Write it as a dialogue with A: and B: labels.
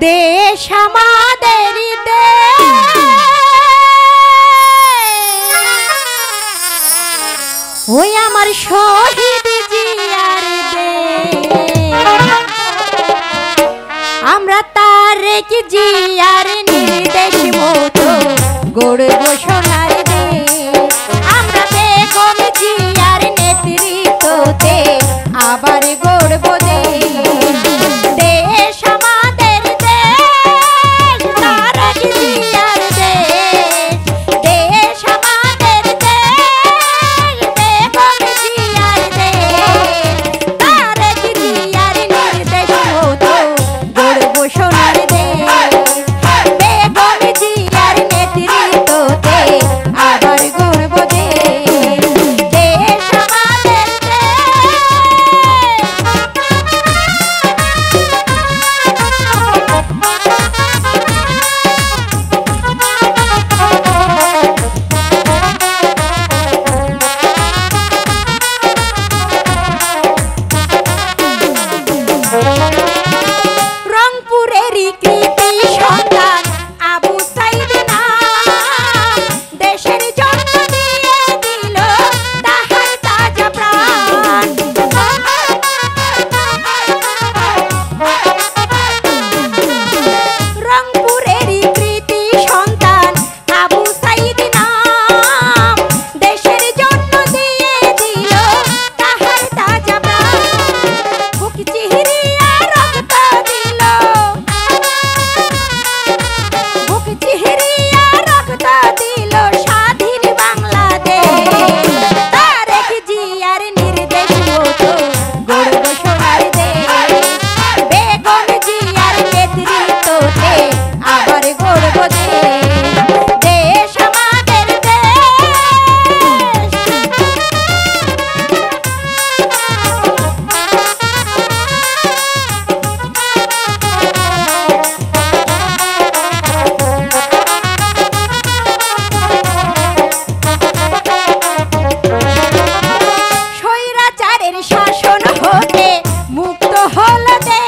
A: দেশ আমাদের ওই আমার শহীদ জিয়ার আমরা তারেক জিয়ার নির্দেশ মতো গড়ব সোনার দেশ। আমরা বেগম জিয়ার নেতৃত্বতে আবার গড়ব দেশ। দেশ আমাদের দেশ, তারেক জিয়ার দেশ। দেশ আমাদের দেশ, বেগম জিয়ার দেশ। তারেক জিয়ার নির্দেশ মতো গড়ব সোনার দেশ। বেগম জিয়ার নেতৃত্বতে আবার গড়ব দেশ। দেশ আমাদের রংপুরেরই কৃতি সন্তান আবু সাইদ নাম, দেশের জন্য দিয়ে দিল তাহার তাজা প্রাণ। রংপুরেরই কৃতি সন্তান আবু সাইদ নাম, দেশের জন্য দিয়ে দিল তাহার তাজা প্রাণ। বুক চিহিরিয়া রক্ত দিল, বুক চিহিরিয়া রক্ত দিল স্বাধীন বাংলাদেশ। তারেক জিয়ার নির্দেশ মতো গড়ব সোনার দেশ। বেগম জিয়ার নেতৃত্বতে আবার গড়ব দেশ। দেশ আমাদের দেশ। স্বৈরাচারের শাসন হতে মুক্ত হল দেশ।